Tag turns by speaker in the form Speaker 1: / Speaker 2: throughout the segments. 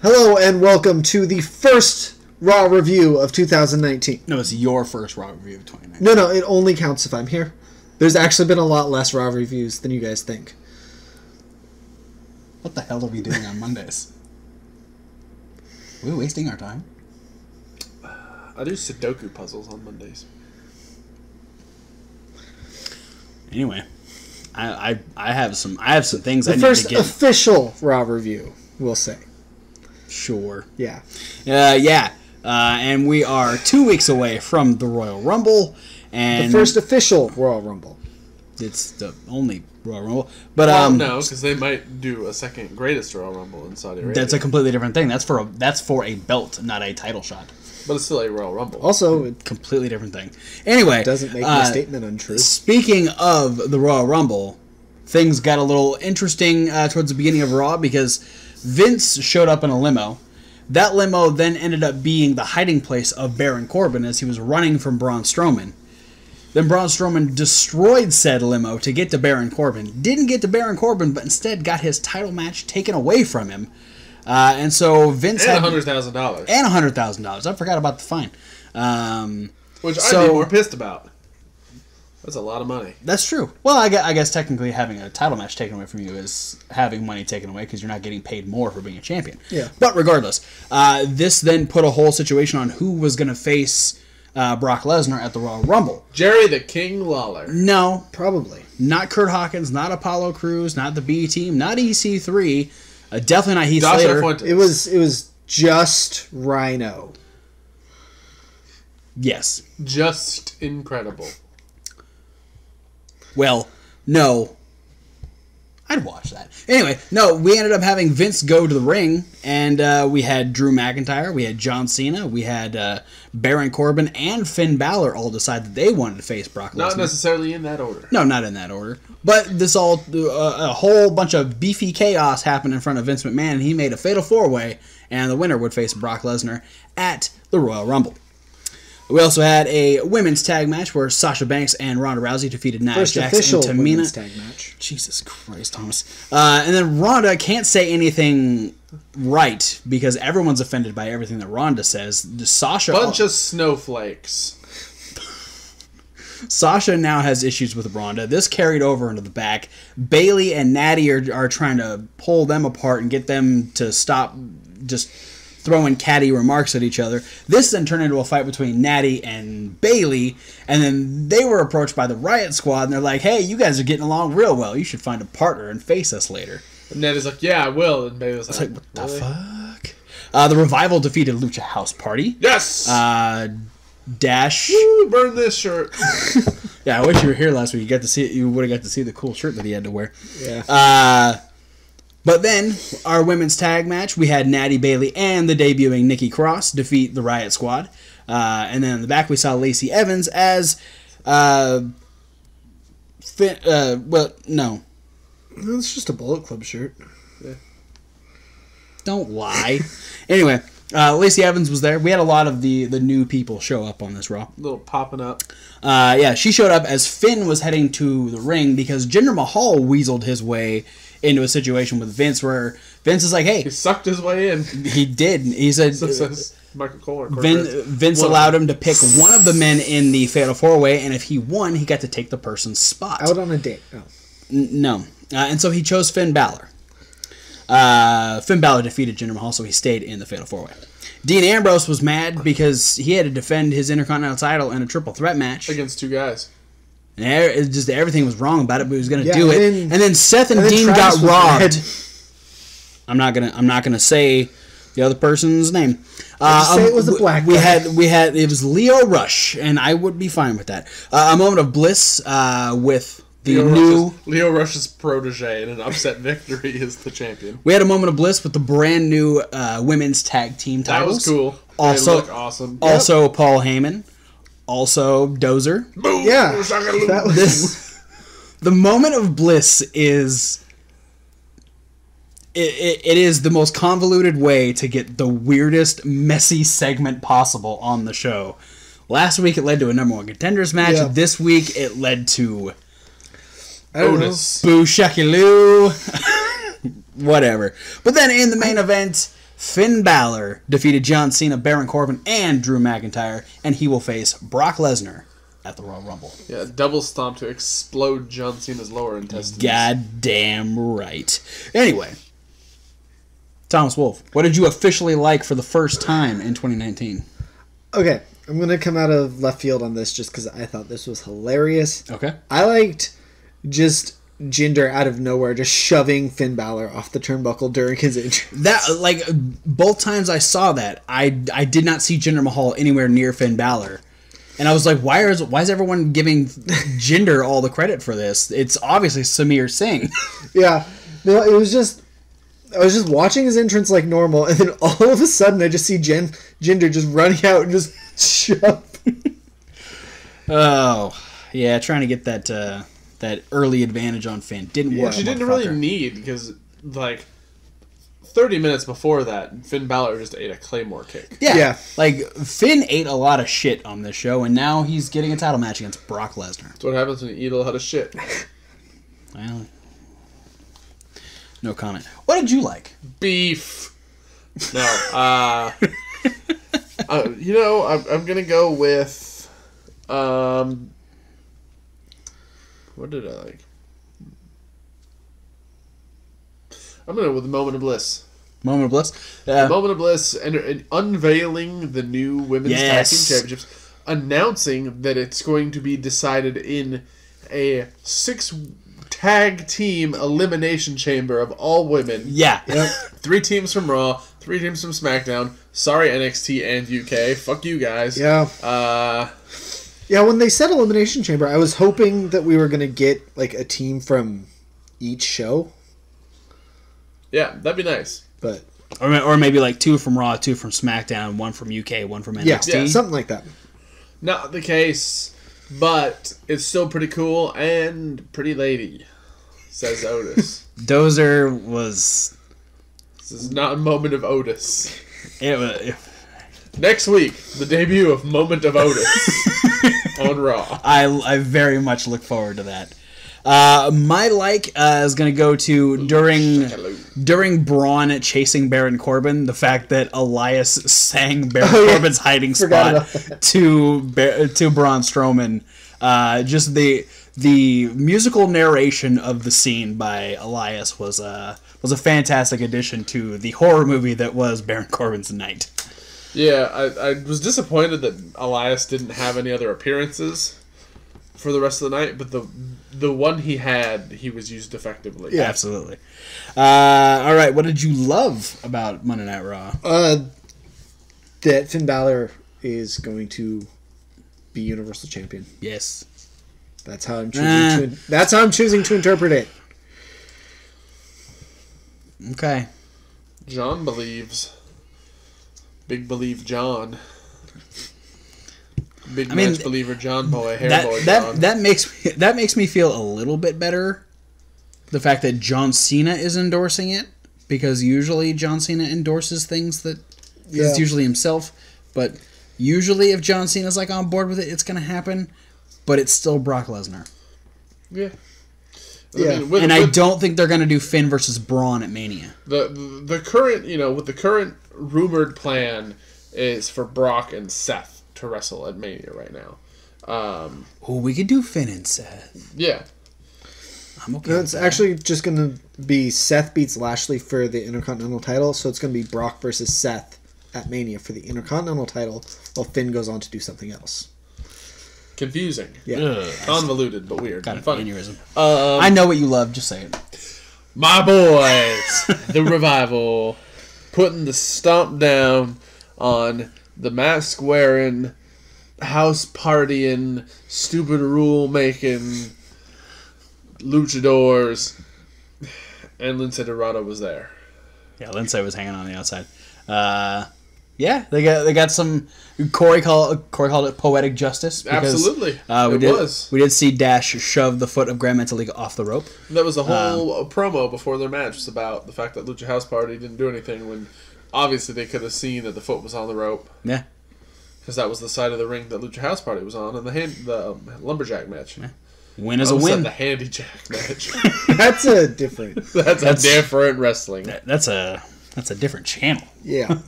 Speaker 1: Hello and welcome to the first Raw review of 2019.
Speaker 2: No, it's your first Raw review of 2019.
Speaker 1: No, it only counts if I'm here. There's actually been a lot less Raw reviews than you guys think.
Speaker 2: What the hell are we doing on Mondays? Are we wasting our time?
Speaker 3: I do Sudoku puzzles on Mondays.
Speaker 2: Anyway, I have some things I need
Speaker 1: The first
Speaker 2: to get.
Speaker 1: official Raw review, we'll say.
Speaker 2: Sure.
Speaker 1: Yeah.
Speaker 2: And we are 2 weeks away from the Royal Rumble, and
Speaker 1: The first official Royal Rumble.
Speaker 2: it's the only Royal Rumble. But
Speaker 3: No, because they might do a second greatest Royal Rumble in Saudi Arabia.
Speaker 2: that's a completely different thing. That's for a belt, not a title shot.
Speaker 3: But it's still a Royal Rumble.
Speaker 1: Also, it
Speaker 2: Completely different thing. Anyway,
Speaker 1: doesn't make my statement untrue.
Speaker 2: Speaking of the Royal Rumble, things got a little interesting towards the beginning of Raw because Vince showed up in a limo. That limo then ended up being the hiding place of Baron Corbin as he was running from Braun Strowman. Then Braun Strowman destroyed said limo to get to Baron Corbin. Didn't get to Baron Corbin, but instead got his title match taken away from him. And so Vince
Speaker 3: and
Speaker 2: had
Speaker 3: $100,000.
Speaker 2: And $100,000. I forgot about the fine.
Speaker 3: Which I'd be more pissed about. That's a lot of money.
Speaker 2: That's true. Well, I guess technically having a title match taken away from you is having money taken away because you're not getting paid more for being a champion.
Speaker 1: Yeah.
Speaker 2: But regardless, this then put a whole situation on who was going to face Brock Lesnar at the Royal Rumble.
Speaker 3: Jerry the King Lawler.
Speaker 2: No,
Speaker 1: Probably.
Speaker 2: not Kurt Hawkins, not Apollo Crews, not the B Team, not EC3, definitely not Heath
Speaker 3: Josh
Speaker 2: Slater.
Speaker 3: Fuentes.
Speaker 1: It was just Rhino.
Speaker 2: Yes.
Speaker 3: Just incredible.
Speaker 2: Well, no. I'd watch that. Anyway, no, we ended up having Vince go to the ring, and we had Drew McIntyre, we had John Cena, we had Baron Corbin, and Finn Balor all decide that they wanted to face Brock Lesnar.
Speaker 3: Not necessarily in that order.
Speaker 2: No, not in that order. But this all, a whole bunch of beefy chaos happened in front of Vince McMahon, and he made a fatal four-way, and the winner would face Brock Lesnar at the Royal Rumble. We also had a women's tag match where Sasha Banks and Ronda Rousey defeated Nia
Speaker 1: First
Speaker 2: Jax
Speaker 1: official
Speaker 2: and Tamina.
Speaker 1: women's tag match.
Speaker 2: Jesus Christ, Thomas. And then Ronda can't say anything right because everyone's offended by everything that Ronda says. Sasha
Speaker 3: Bunch of snowflakes.
Speaker 2: Sasha now has issues with Ronda. This carried over into the back. Bayley and Natty are trying to pull them apart and get them to stop just throwing catty remarks at each other. This then turned into a fight between Natty and Bayley, and then they were approached by the Riot Squad, and they're like, hey, you guys are getting along real well. You should find a partner and face us later.
Speaker 3: And Ned is like, yeah, I will. And Baby was
Speaker 2: It's
Speaker 3: like,
Speaker 2: like, what the
Speaker 3: really?
Speaker 2: fuck? The Revival defeated Lucha House Party.
Speaker 3: Yes!
Speaker 2: Dash.
Speaker 3: Woo, burn this shirt.
Speaker 2: Yeah, I wish you were here last week. You would have got to see the cool shirt that he had to wear.
Speaker 1: Yeah.
Speaker 2: But then, our women's tag match, we had Natty Bayley and the debuting Nikki Cross defeat the Riot Squad. And then in the back, we saw Lacey Evans as... no.
Speaker 1: It's just a Bullet Club shirt.
Speaker 3: Yeah.
Speaker 2: Don't lie. Anyway, Lacey Evans was there. We had a lot of the new people show up on this Raw.
Speaker 3: A little popping up.
Speaker 2: Yeah, she showed up as Finn was heading to the ring because Jinder Mahal weaseled his way into a situation with Vince where Vince is like, hey.
Speaker 3: He sucked his way in.
Speaker 2: He did. He said...
Speaker 3: So says Michael Cole.
Speaker 2: Vince allowed him to pick one of the men in the Fatal 4-Way, and if he won, he got to take the person's spot.
Speaker 1: Out on a date. Oh.
Speaker 2: No. And so he chose Finn Balor. Finn Balor defeated Jinder Mahal, so he stayed in the Fatal 4-Way. Dean Ambrose was mad because he had to defend his Intercontinental title in a triple threat match.
Speaker 3: Against two guys.
Speaker 2: And just everything was wrong about it, but he was going to do
Speaker 1: and
Speaker 2: it.
Speaker 1: then-
Speaker 2: And then Seth and Dean
Speaker 1: Travis
Speaker 2: got
Speaker 1: was
Speaker 2: robbed.
Speaker 1: mad.
Speaker 2: I'm not gonna say the other person's name.
Speaker 1: Just say it was a black
Speaker 2: we
Speaker 1: guy.
Speaker 2: had it was Leo Rush, and I would be fine with that. A moment of bliss with the
Speaker 3: Leo Rush's protege in an upset victory is the champion.
Speaker 2: We had a moment of bliss with the brand new women's tag team titles.
Speaker 3: That was cool.
Speaker 2: Also,
Speaker 3: they look awesome.
Speaker 2: Also, Paul Heyman. Also, Dozer.
Speaker 3: Boom.
Speaker 1: Yeah. That was...
Speaker 2: The moment of bliss is... It is the most convoluted way to get the weirdest, messy segment possible on the show. Last week, it led to a number one contenders match.
Speaker 1: Yeah.
Speaker 2: This week, it led to...
Speaker 3: Otis.
Speaker 2: Boo Shucky Lou. Whatever. But then in the main event, Finn Balor defeated John Cena, Baron Corbin, and Drew McIntyre, and he will face Brock Lesnar at the Royal Rumble.
Speaker 3: Yeah, double stomp to explode John Cena's lower intestines.
Speaker 2: Goddamn right. Anyway, Thomas Wolfe, what did you officially like for the first time in 2019?
Speaker 1: Okay, I'm going to come out of left field on this just because I thought this was hilarious.
Speaker 2: Okay.
Speaker 1: I liked just Jinder out of nowhere just shoving Finn Balor off the turnbuckle during his intro.
Speaker 2: That, like, both times I saw that, I did not see Jinder Mahal anywhere near Finn Balor. And I was like, why is everyone giving Jinder all the credit for this? It's obviously Samir Singh.
Speaker 1: Yeah. No, it was just... I was just watching his entrance like normal, and then all of a sudden I just see Jinder just running out and just shove.
Speaker 2: Oh, yeah, trying to get that early advantage on Finn. Didn't work.
Speaker 3: Which you didn't really need, because, like, 30 minutes before that, Finn Balor just ate a Claymore kick.
Speaker 2: Yeah. Like, Finn ate a lot of shit on this show, and now he's getting a title match against Brock Lesnar.
Speaker 3: That's what happens when you eat a lot of shit.
Speaker 2: Well, no comment. What did you like?
Speaker 3: Beef. No. You know, I'm going to go with... what did I like? I'm going to go with the Moment of Bliss.
Speaker 2: Moment of Bliss?
Speaker 3: The Moment of Bliss and unveiling the new Women's Tag Team Championships, announcing that it's going to be decided in a 6-tag team elimination chamber of all women.
Speaker 2: Yeah.
Speaker 1: Yep.
Speaker 3: 3 teams from Raw, 3 teams from SmackDown. Sorry, NXT and UK. Fuck you guys.
Speaker 1: Yeah. Yeah, when they said Elimination Chamber, I was hoping that we were going to get like a team from each show.
Speaker 3: Yeah, that'd be nice.
Speaker 1: But
Speaker 2: Or maybe like 2 from Raw, 2 from SmackDown, 1 from UK, 1 from NXT.
Speaker 1: yeah, something like that.
Speaker 3: Not the case, but it's still pretty cool and pretty lady, says Otis.
Speaker 2: Dozer was...
Speaker 3: This is not a Moment of Otis.
Speaker 2: It was...
Speaker 3: Next week, the debut of Moment of Otis on Raw.
Speaker 2: I very much look forward to that. My like is going to go to during Braun chasing Baron Corbin, the fact that Elias sang Baron Corbin's hiding spot to Braun Strowman. Just the musical narration of the scene by Elias was a fantastic addition to the horror movie that was Baron Corbin's Night.
Speaker 3: Yeah, I was disappointed that Elias didn't have any other appearances for the rest of the night, but the one he had, he was used effectively.
Speaker 2: Yeah, absolutely. All right, what did you love about Monday Night Raw?
Speaker 1: That Finn Balor is going to be Universal Champion.
Speaker 2: Yes.
Speaker 1: That's how I'm choosing that's how I'm choosing to interpret it.
Speaker 2: Okay.
Speaker 3: John believes. Big believe John. Big match believer John boy, hair boy John.
Speaker 2: That makes me feel a little bit better. The fact that John Cena is endorsing it, because usually John Cena endorses things that is usually himself, but usually if John Cena's like on board with it, it's gonna happen. But it's still Brock Lesnar.
Speaker 3: Yeah.
Speaker 1: Yeah.
Speaker 3: I mean,
Speaker 2: I don't think they're gonna do Finn versus Braun at Mania.
Speaker 3: The current, with the current rumored plan is for Brock and Seth to wrestle at Mania right now.
Speaker 2: We could do Finn and Seth.
Speaker 3: Yeah.
Speaker 2: I'm okay.
Speaker 1: No, it's actually just going to be Seth beats Lashley for the Intercontinental title, so it's going to be Brock versus Seth at Mania for the Intercontinental title, while Finn goes on to do something else.
Speaker 3: Confusing.
Speaker 1: Yeah.
Speaker 3: Convoluted, but weird.
Speaker 2: Got an
Speaker 3: Funny.
Speaker 2: aneurysm. I know what you love. Just say it.
Speaker 3: My boys, the Revival, putting the stomp down on the mask wearing, house partying, stupid rule making luchadors, and Lince Dorado was there.
Speaker 2: Yeah, Lindsay was hanging on the outside. Yeah, they got some. Corey called it poetic justice. Because,
Speaker 3: absolutely,
Speaker 2: we did see Dash shove the foot of Grand Metalik off the rope.
Speaker 3: That was the whole promo before their match. Was about the fact that Lucha House Party didn't do anything when obviously they could have seen that the foot was on the rope.
Speaker 2: Yeah,
Speaker 3: because that was the side of the ring that Lucha House Party was on, and the lumberjack match.
Speaker 2: Yeah. Win is a win.
Speaker 3: The handy jack match.
Speaker 1: That's a different.
Speaker 3: That's a different wrestling.
Speaker 2: That's a That's a different channel.
Speaker 1: Yeah.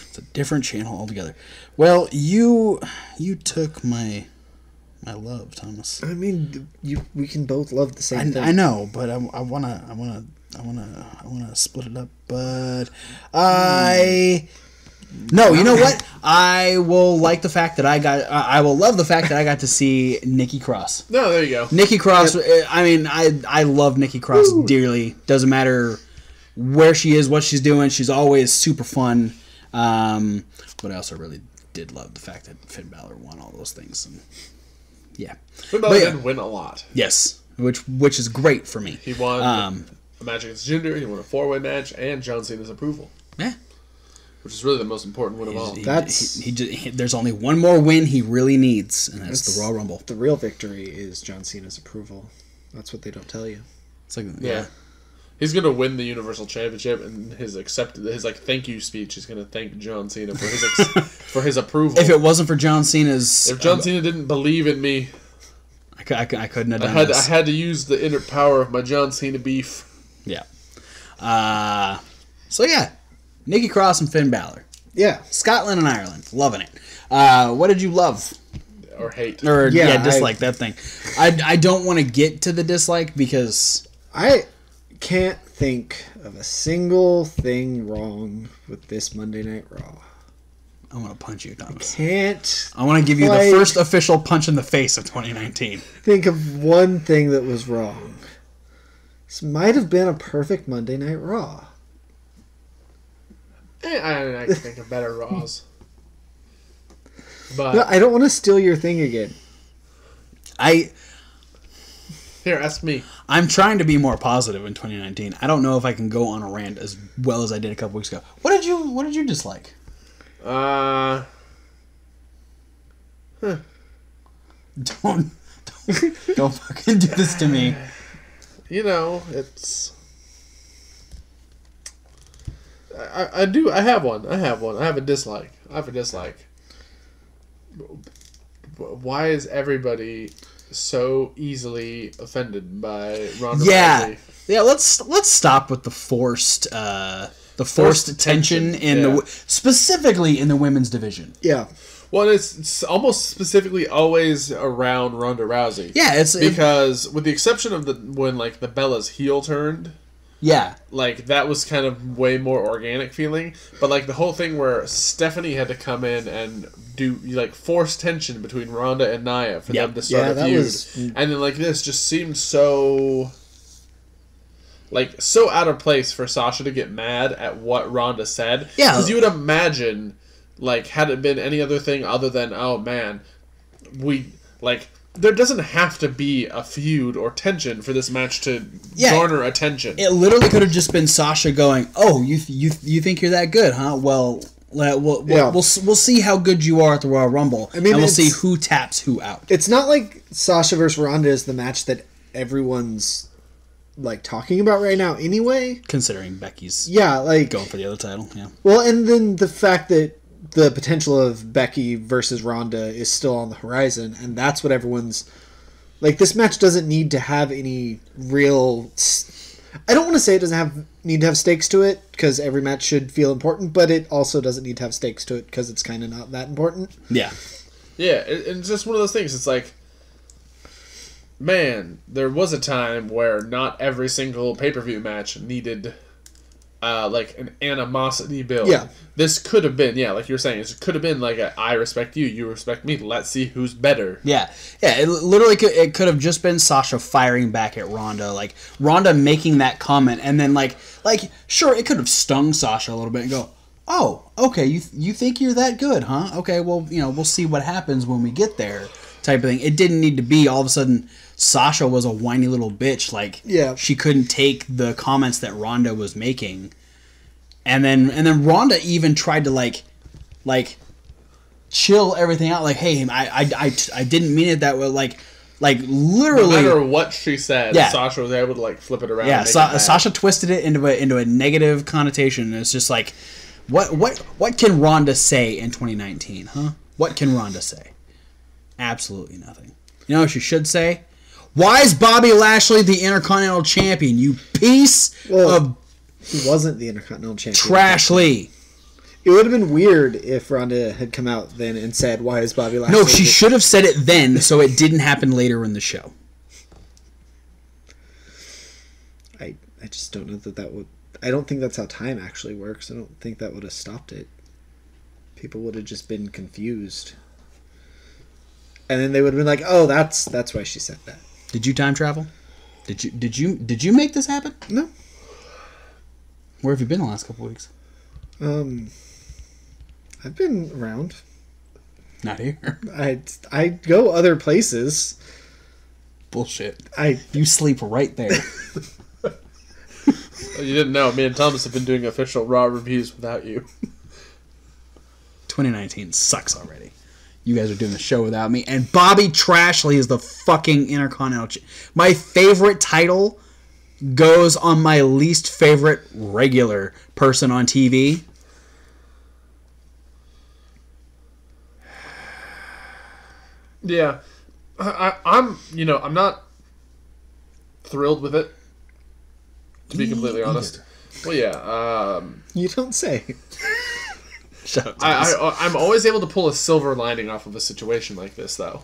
Speaker 2: It's a different channel altogether. Well, you took my love, Thomas.
Speaker 1: I mean, we can both love the same thing.
Speaker 2: I know, but I wanna split it up. But no, you know what? I will like the fact that I will love the fact that I got to see Nikki Cross.
Speaker 3: No, there you go.
Speaker 2: Nikki Cross. I mean, I love Nikki Cross dearly. Doesn't matter where she is, what she's doing. She's always super fun. But I also really did love the fact that Finn Balor won all those things. And yeah,
Speaker 3: Finn Balor did win a lot.
Speaker 2: Yes, which is great for me.
Speaker 3: He won a match against Jinder. He won a 4-way match and John Cena's approval.
Speaker 2: Yeah.
Speaker 3: Which is really the most important win of all.
Speaker 2: There's only one more win he really needs, and that's the Royal Rumble.
Speaker 1: The real victory is John Cena's approval. That's what they don't tell you.
Speaker 2: It's like
Speaker 3: yeah. He's gonna win the Universal Championship, and his thank you speech. He's gonna thank John Cena for his for his approval.
Speaker 2: If it wasn't for John Cena's,
Speaker 3: if John Cena didn't believe in me,
Speaker 2: I couldn't have done this.
Speaker 3: I had to use the inner power of my John Cena beef.
Speaker 2: Yeah. So yeah. Nikki Cross and Finn Balor.
Speaker 1: Yeah.
Speaker 2: Scotland and Ireland. Loving it. What did you love?
Speaker 3: Or hate.
Speaker 2: Or, dislike that thing. I don't want to get to the dislike because...
Speaker 1: I can't think of a single thing wrong with this Monday Night Raw.
Speaker 2: I want to punch you, Thomas.
Speaker 1: I
Speaker 2: want to give you the first official punch in the face of 2019.
Speaker 1: Think of one thing that was wrong. This might have been a perfect Monday Night Raw.
Speaker 3: I can think of better Raws. But
Speaker 1: no, I don't want to steal your thing again.
Speaker 3: Here, ask me.
Speaker 2: I'm trying to be more positive in 2019. I don't know if I can go on a rant as well as I did a couple weeks ago. What did you dislike?
Speaker 1: Huh.
Speaker 2: Don't fucking do this to me.
Speaker 3: You know, it's... I have one. I have a dislike. Why is everybody so easily offended by Ronda Rousey?
Speaker 2: Yeah. Let's stop with the forced tension in specifically in the women's division.
Speaker 1: Yeah.
Speaker 3: Well, it's almost specifically always around Ronda Rousey.
Speaker 2: Yeah,
Speaker 3: because with the exception of when the Bella's heel turned.
Speaker 2: Yeah.
Speaker 3: That was kind of way more organic feeling. But, the whole thing where Stephanie had to come in and do, force tension between Ronda and Nia for them to start a feud. And then, this just seemed so... so out of place for Sasha to get mad at what Ronda said.
Speaker 2: Yeah.
Speaker 3: Because you would imagine, had it been any other thing other than, oh, man, there doesn't have to be a feud or tension for this match to garner attention.
Speaker 2: It literally could have just been Sasha going, "Oh, you think you're that good, huh? Well, we'll see how good you are at the Royal Rumble, and we'll see who taps who out."
Speaker 1: It's not like Sasha versus Ronda is the match that everyone's talking about right now, anyway.
Speaker 2: Considering Becky's going for the other title, yeah.
Speaker 1: Well, and then the fact that the potential of Becky versus Ronda is still on the horizon, and that's what everyone's... this match doesn't need to have any real... I don't want to say it doesn't need to have stakes to it, because every match should feel important, but it also doesn't need to have stakes to it, because it's kind of not that important.
Speaker 2: Yeah.
Speaker 3: Yeah, it's just one of those things. It's man, there was a time where not every single pay-per-view match needed... an animosity build.
Speaker 1: Yeah.
Speaker 3: This could have been, like you were saying, it could have been I respect you, you respect me, let's see who's better.
Speaker 2: Yeah. Yeah, it literally could have just been Sasha firing back at Ronda, Ronda making that comment, and then, sure, it could have stung Sasha a little bit and go, oh, okay, you think you're that good, huh? Okay, well, we'll see what happens when we get there, type of thing. It didn't need to be all of a sudden... Sasha was a whiny little bitch. She couldn't take the comments that Ronda was making, and then Ronda even tried to chill everything out. Hey, I didn't mean it that way. Literally,
Speaker 3: no matter what she said, Sasha was able to flip it around.
Speaker 2: Yeah, Sasha twisted it into a negative connotation. And it's just what can Ronda say in 2019? Huh? What can Ronda say? Absolutely nothing. You know what she should say? Why is Bobby Lashley the Intercontinental Champion, you piece of...
Speaker 1: He wasn't the Intercontinental Champion.
Speaker 2: Trashly.
Speaker 1: It would have been weird if Ronda had come out then and said, "Why is Bobby Lashley?"
Speaker 2: No, she should have said it then, so it didn't happen later in the show.
Speaker 1: I just don't know that would... I don't think that's how time actually works. I don't think that would have stopped it. People would have just been confused. And then they would have been like, "Oh, that's why she said that."
Speaker 2: Did you time travel? Did you make this happen?
Speaker 1: No.
Speaker 2: Where have you been the last couple weeks?
Speaker 1: I've been around.
Speaker 2: Not here.
Speaker 1: I go other places.
Speaker 2: Bullshit.
Speaker 1: You
Speaker 2: You sleep right there.
Speaker 3: You didn't know. Me and Thomas have been doing official Raw reviews without you.
Speaker 2: 2019 sucks already. You guys are doing the show without me. And Bobby Trashley is the fucking Intercontinental My favorite title goes on my least favorite regular person on TV.
Speaker 3: Yeah. I'm not thrilled with it, to be completely honest. Well, yeah.
Speaker 1: You don't say.
Speaker 2: Shut up,
Speaker 3: I'm always able to pull a silver lining off of a situation like this, though.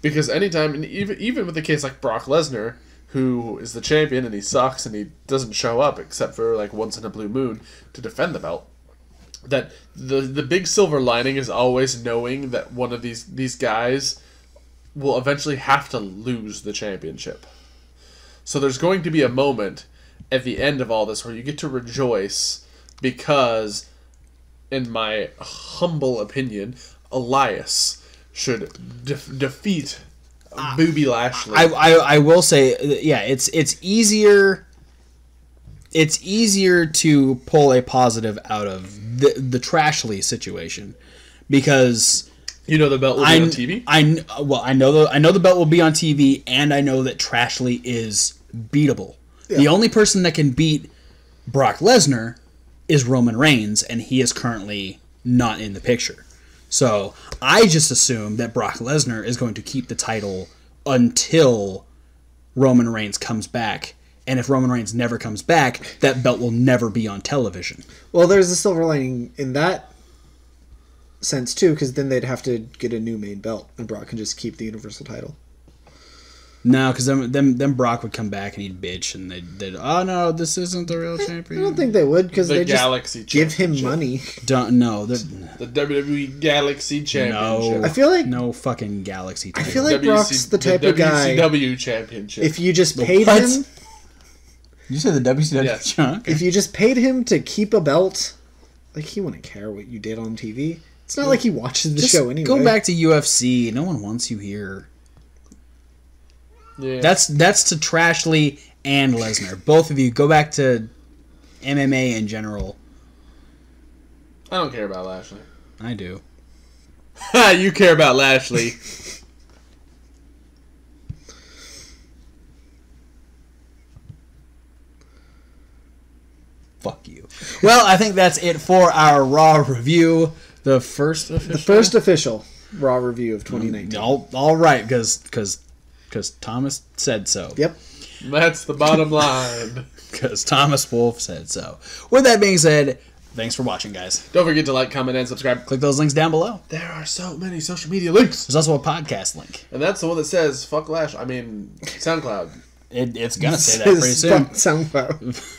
Speaker 3: Because anytime, and even with a case like Brock Lesnar, who is the champion and he sucks and he doesn't show up except for like once in a blue moon to defend the belt, that the big silver lining is always knowing that one of these guys will eventually have to lose the championship. So there's going to be a moment at the end of all this where you get to rejoice because, in my humble opinion, Elias should defeat Booby Lashley.
Speaker 2: I will say, yeah, it's easier. It's easier to pull a positive out of the Trashley situation because
Speaker 3: you know the belt will be on TV.
Speaker 2: I know the belt will be on TV, and I know that Trashley is beatable. Yeah. The only person that can beat Brock Lesnar is Roman Reigns, and he is currently not in the picture. So I just assume that Brock Lesnar is going to keep the title until Roman Reigns comes back. And if Roman Reigns never comes back, that belt will never be on television.
Speaker 1: Well, there's a silver lining in that sense, too, because then they'd have to get a new main belt, and Brock can just keep the Universal title.
Speaker 2: No, because then Brock would come back and he'd bitch, and they'd oh no, this isn't the real champion.
Speaker 1: I don't think they would, because they just give him money.
Speaker 2: Don't no, the
Speaker 3: WWE Galaxy Championship.
Speaker 2: No,
Speaker 1: I feel like
Speaker 2: no fucking Galaxy title.
Speaker 1: I feel like Brock's the type of guy.
Speaker 3: WCW Championship.
Speaker 1: If you just paid him,
Speaker 2: you said the WCW chunk.
Speaker 1: If you just paid him to keep a belt, like he wouldn't care what you did on TV. It's not like he watches the show anyway.
Speaker 2: Go back to UFC. No one wants you here.
Speaker 3: Yeah.
Speaker 2: That's to Trashley and Lesnar. Both of you go back to MMA in general.
Speaker 3: I don't care about Lashley.
Speaker 2: I do.
Speaker 3: You care about Lashley.
Speaker 2: Fuck you. Well, I think that's it for our Raw review. The first
Speaker 1: official Raw review of 2019.
Speaker 2: All right, because Thomas said so.
Speaker 1: Yep.
Speaker 3: That's the bottom line.
Speaker 2: Because Thomas Wolfe said so. With that being said, thanks for watching, guys.
Speaker 3: Don't forget to like, comment, and subscribe.
Speaker 2: Click those links down below.
Speaker 3: There are so many social media links.
Speaker 2: There's also a podcast link.
Speaker 3: And that's the one that says, fuck Lash. I mean, SoundCloud.
Speaker 2: It's going to say that pretty soon.
Speaker 1: SoundCloud.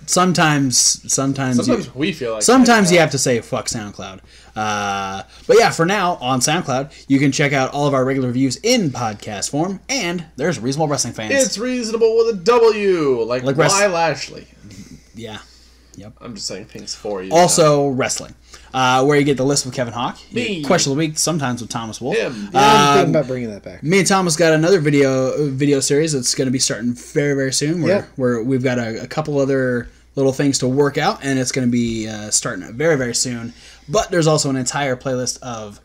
Speaker 2: Sometimes
Speaker 3: we feel like
Speaker 2: sometimes you have to say fuck SoundCloud. But yeah, for now on SoundCloud, you can check out all of our regular reviews in podcast form, and there's Reasonable Wrestling Fans.
Speaker 3: It's reasonable with a W, like why Lashley.
Speaker 2: Yeah, yep.
Speaker 3: I'm just saying things for you.
Speaker 2: Also wrestling, where you get the list with Kevin Hawk,
Speaker 3: me,
Speaker 2: Question of the Week, sometimes with Thomas Wolfe.
Speaker 3: Him.
Speaker 1: I'm thinking about bringing that back.
Speaker 2: Me and Thomas got another video series that's going to be starting very, very soon. Where we've got a couple other little things to work out, and it's going to be starting very, very soon. But there's also an entire playlist of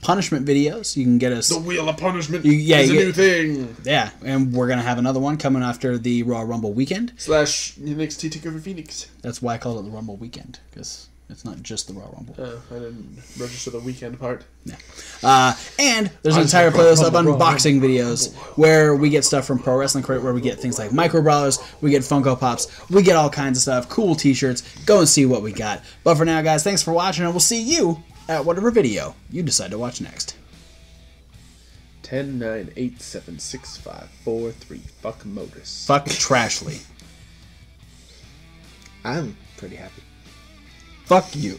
Speaker 2: punishment videos. You can get us...
Speaker 3: The Wheel of Punishment is a new thing.
Speaker 2: Yeah, and we're going to have another one coming after the Raw Rumble weekend.
Speaker 3: / NXT TakeOver Phoenix.
Speaker 2: That's why I called it the Rumble weekend, because It's not just the Royal Rumble.
Speaker 3: I didn't register the weekend part.
Speaker 2: Yeah. And there's an entire playlist of unboxing videos where we get stuff from Pro Wrestling Crate, where we get things like Micro Brawlers, we get Funko Pops, we get all kinds of stuff, cool t-shirts. Go and see what we got. But for now, guys, thanks for watching, and we'll see you at whatever video you decide to watch next.
Speaker 3: 10, 9, 8, 7, 6, 5, 4, 3. Fuck Modus.
Speaker 2: Fuck Trashly.
Speaker 1: I'm pretty happy.
Speaker 2: Fuck you.